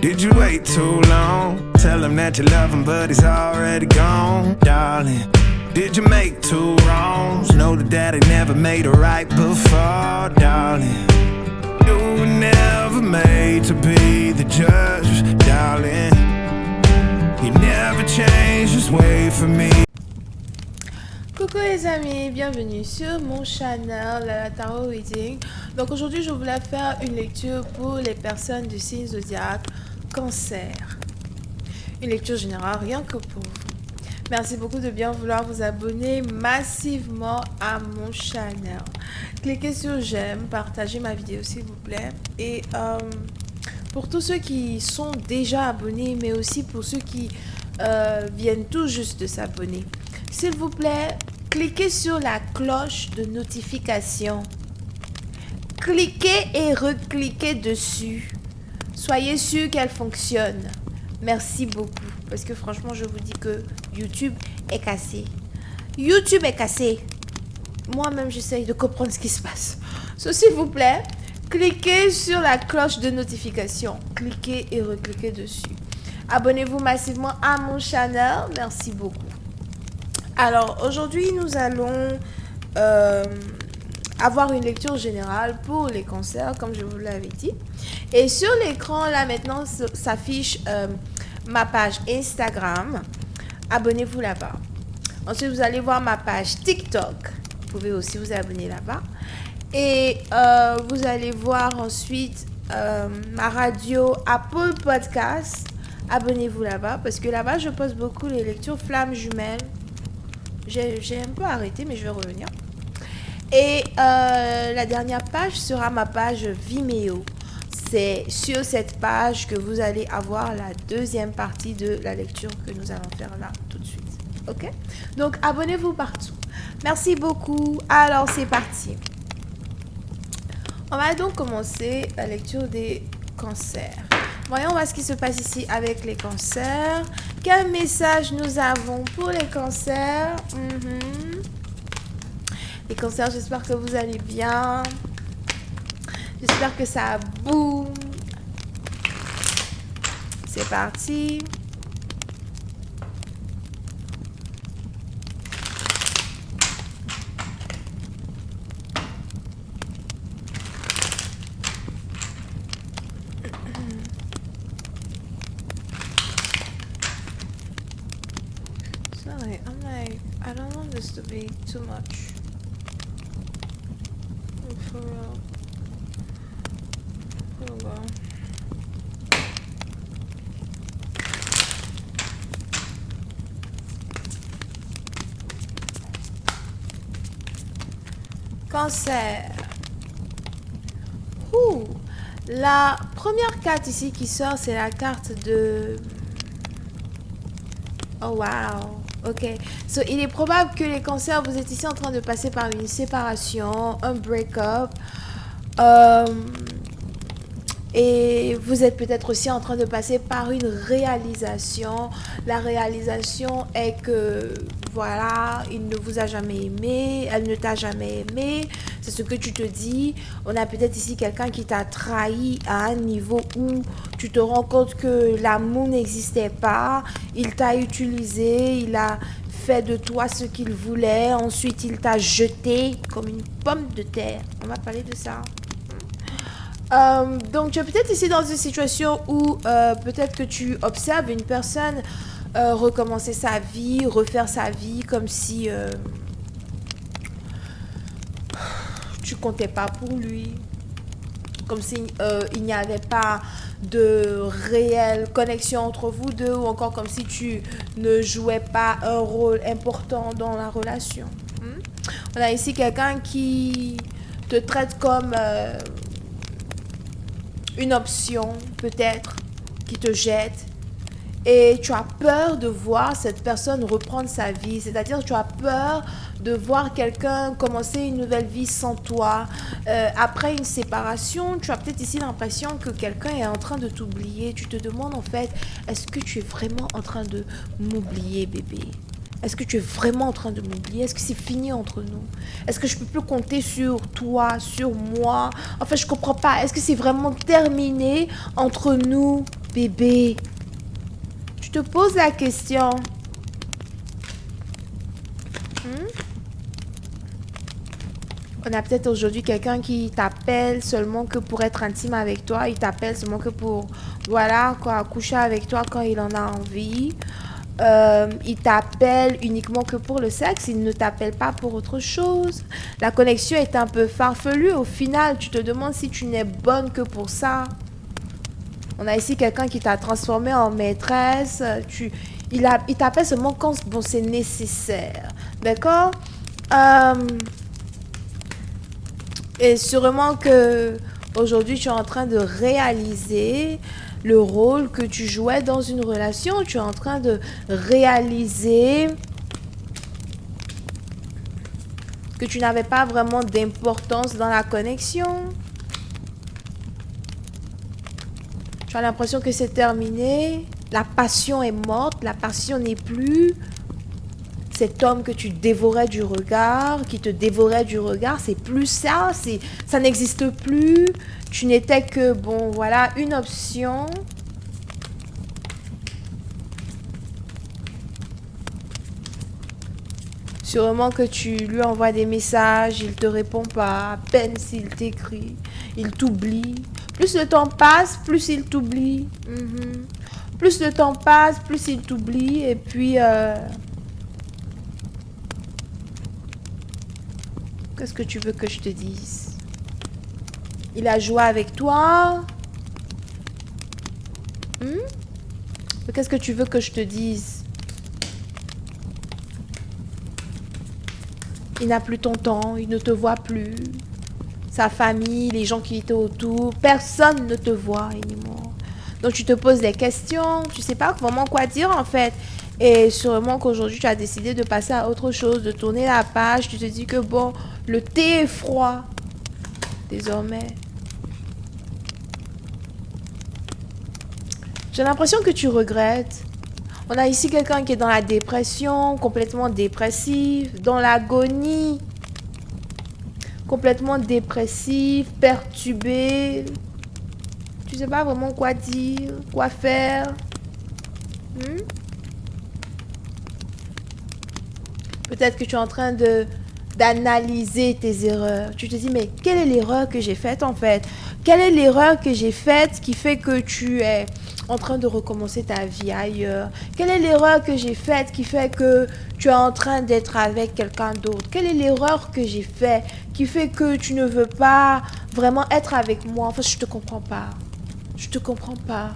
Did you wait too long? Tell him that you love him, but he's already gone, darling. Did you make two wrongs? Know that daddy never made a right before, darling. You were never made to be the judge, darling. You never changed, just wait for me. Coucou les amis, bienvenue sur mon channel La Tarot Reading. Donc aujourd'hui je voulais faire une lecture pour les personnes du signe zodiaque Cancer. Une lecture générale rien que pour vous. Merci beaucoup de bien vouloir vous abonner massivement à mon channel. Cliquez sur j'aime, partagez ma vidéo s'il vous plaît. Et pour tous ceux qui sont déjà abonnés, mais aussi pour ceux qui viennent tout juste de s'abonner, s'il vous plaît, cliquez sur la cloche de notification. Cliquez et recliquez dessus. Soyez sûr qu'elle fonctionne. Merci beaucoup. Parce que franchement, je vous dis que YouTube est cassé. YouTube est cassé. Moi-même, j'essaye de comprendre ce qui se passe. So, s'il vous plaît, cliquez sur la cloche de notification. Cliquez et recliquez dessus. Abonnez-vous massivement à mon channel. Merci beaucoup. Alors, aujourd'hui, nous allons avoir une lecture générale pour les cancers, comme je vous l'avais dit. Et sur l'écran, là, maintenant, s'affiche ma page Instagram. Abonnez-vous là-bas. Ensuite, vous allez voir ma page TikTok. Vous pouvez aussi vous abonner là-bas. Et vous allez voir ensuite ma radio Apple Podcast. Abonnez-vous là-bas parce que là-bas, je poste beaucoup les lectures flammes jumelles. J'ai un peu arrêté, mais je vais revenir. Et la dernière page sera ma page Vimeo. C'est sur cette page que vous allez avoir la deuxième partie de la lecture que nous allons faire là tout de suite. Ok? Donc, abonnez-vous partout. Merci beaucoup. Alors, c'est parti. On va donc commencer la lecture des cancers. Voyons voir ce qui se passe ici avec les cancers. Quel message nous avons pour les cancers? Les cancers, j'espère que vous allez bien. J'espère que ça boum. C'est parti. Sorry, I don't want this to be too much. For real. Oh well. Cancer. La première carte ici qui sort, c'est la carte de... Oh wow. Ok. So, il est probable que les cancers, vous êtes ici en train de passer par une séparation, un break-up. Et vous êtes peut-être aussi en train de passer par une réalisation. La réalisation est que, voilà, il ne vous a jamais aimé, elle ne t'a jamais aimé. C'est ce que tu te dis. On a peut-être ici quelqu'un qui t'a trahi à un niveau où tu te rends compte que l'amour n'existait pas. Il t'a utilisé, il a fait de toi ce qu'il voulait. Ensuite, il t'a jeté comme une pomme de terre. On va parler de ça. Donc, tu es peut-être ici dans une situation où peut-être que tu observes une personne recommencer sa vie, refaire sa vie comme si tu comptais pas pour lui, comme si il n'y avait pas de réelle connexion entre vous deux, ou encore comme si tu ne jouais pas un rôle important dans la relation. On a ici quelqu'un qui te traite comme... une option peut-être qui te jette et tu as peur de voir cette personne reprendre sa vie, c'est-à-dire que tu as peur de voir quelqu'un commencer une nouvelle vie sans toi. Après une séparation, tu as peut-être ici l'impression que quelqu'un est en train de t'oublier. Tu te demandes en fait, est-ce que tu es vraiment en train de m'oublier, bébé? Est-ce que tu es vraiment en train de m'oublier? Est-ce que c'est fini entre nous? Est-ce que je peux plus compter sur toi, sur moi? Enfin, je comprends pas. Est-ce que c'est vraiment terminé entre nous? Bébé, tu te poses la question. On a peut-être aujourd'hui quelqu'un qui t'appelle seulement que pour être intime avec toi. Il t'appelle seulement que pour, voilà, quoi, coucher avec toi quand il en a envie. Il t'appelle uniquement que pour le sexe. Il ne t'appelle pas pour autre chose. La connexion est un peu farfelue. Au final, tu te demandes si tu n'es bonne que pour ça. On a ici quelqu'un qui t'a transformé en maîtresse. Il t'appelle seulement quand bon, c'est nécessaire. D'accord? Et sûrement que aujourd'hui tu es en train de réaliser le rôle que tu jouais dans une relation. Tu es en train de réaliser que tu n'avais pas vraiment d'importance dans la connexion. Tu as l'impression que c'est terminé. La passion est morte. La passion n'est plus. Cet homme que tu dévorais du regard, qui te dévorait du regard, c'est plus ça, ça n'existe plus. Tu n'étais que, bon, voilà, une option. Sûrement que tu lui envoies des messages, il te répond pas, à peine s'il t'écrit, il t'oublie. Plus le temps passe, plus il t'oublie. Plus le temps passe, plus il t'oublie, et puis... Qu'est-ce que tu veux que je te dise? Il a joué avec toi? Qu'est-ce que tu veux que je te dise? Il n'a plus ton temps, il ne te voit plus. Sa famille, les gens qui étaient autour, personne ne te voit anymore. Donc tu te poses des questions, tu sais pas vraiment quoi dire en fait. Et sûrement qu'aujourd'hui tu as décidé de passer à autre chose, de tourner la page. Tu te dis que bon, le thé est froid désormais. J'ai l'impression que tu regrettes. On a ici quelqu'un qui est dans la dépression, complètement dépressif, dans l'agonie, complètement dépressif, perturbé. Tu sais pas vraiment quoi dire, quoi faire. Peut-être que tu es en train d'analyser tes erreurs. Tu te dis, mais quelle est l'erreur que j'ai faite en fait? Quelle est l'erreur que j'ai faite qui fait que tu es en train de recommencer ta vie ailleurs? Quelle est l'erreur que j'ai faite qui fait que tu es en train d'être avec quelqu'un d'autre? Quelle est l'erreur que j'ai faite qui fait que tu ne veux pas vraiment être avec moi? Enfin, je te comprends pas. Je te comprends pas.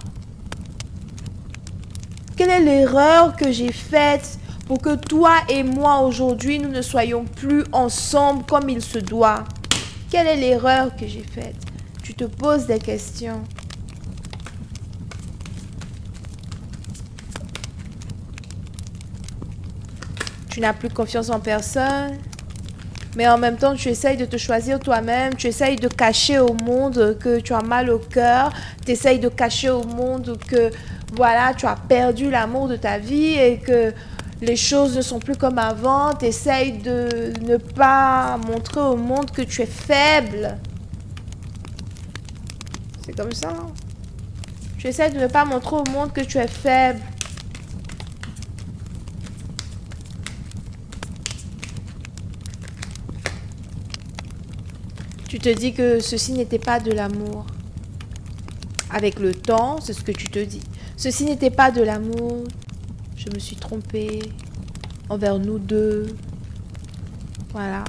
Quelle est l'erreur que j'ai faite pour que toi et moi aujourd'hui, nous ne soyons plus ensemble comme il se doit? Quelle est l'erreur que j'ai faite? Tu te poses des questions. Tu n'as plus confiance en personne. Mais en même temps, tu essayes de te choisir toi-même. Tu essayes de cacher au monde que tu as mal au cœur. Tu essayes de cacher au monde que, voilà, tu as perdu l'amour de ta vie et que les choses ne sont plus comme avant. Tu essayes de ne pas montrer au monde que tu es faible. C'est comme ça. Tu essayes de ne pas montrer au monde que tu es faible. Tu te dis que ceci n'était pas de l'amour. Avec le temps, c'est ce que tu te dis. Ceci n'était pas de l'amour. Je me suis trompée envers nous deux. Voilà.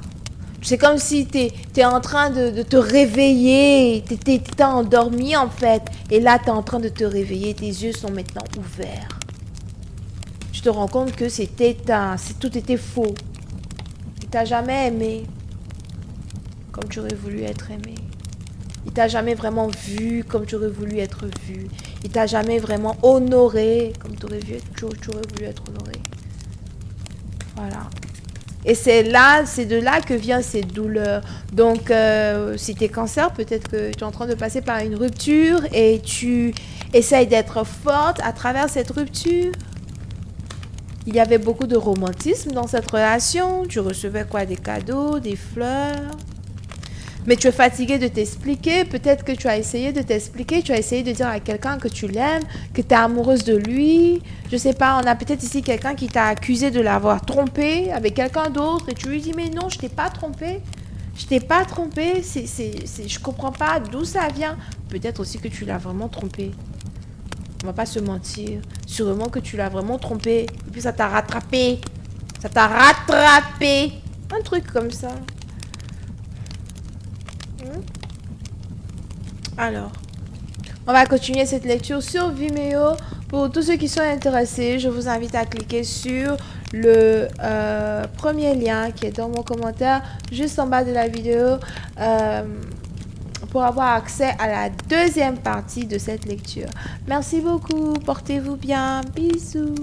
C'est comme si tu es en train de te réveiller. Tu étais endormi en fait. Et là, tu es en train de te réveiller. Tes yeux sont maintenant ouverts. Tu te rends compte que tout était faux. Il t'a jamais aimé comme tu aurais voulu être aimé. Il t'a jamais vraiment vu comme tu aurais voulu être vu. Il t'a jamais vraiment honoré comme tu aurais voulu être honoré. Voilà. Et c'est de là que viennent ces douleurs. Donc, si tu es cancer, peut-être que tu es en train de passer par une rupture et tu essayes d'être forte à travers cette rupture. Il y avait beaucoup de romantisme dans cette relation. Tu recevais quoi? Des cadeaux, des fleurs. Mais tu es fatigué de t'expliquer. Peut-être que tu as essayé de t'expliquer. Tu as essayé de dire à quelqu'un que tu l'aimes, que tu es amoureuse de lui. Je sais pas, on a peut-être ici quelqu'un qui t'a accusé de l'avoir trompé avec quelqu'un d'autre. Et tu lui dis, mais non, je t'ai pas trompé. Je t'ai pas trompé. Je comprends pas d'où ça vient. Peut-être aussi que tu l'as vraiment trompé. On va pas se mentir. Sûrement que tu l'as vraiment trompé. Et puis ça t'a rattrapé. Ça t'a rattrapé. Un truc comme ça. Alors, on va continuer cette lecture sur Vimeo. Pour tous ceux qui sont intéressés, je vous invite à cliquer sur le premier lien qui est dans mon commentaire, juste en bas de la vidéo, pour avoir accès à la deuxième partie de cette lecture. Merci beaucoup, portez-vous bien, bisous.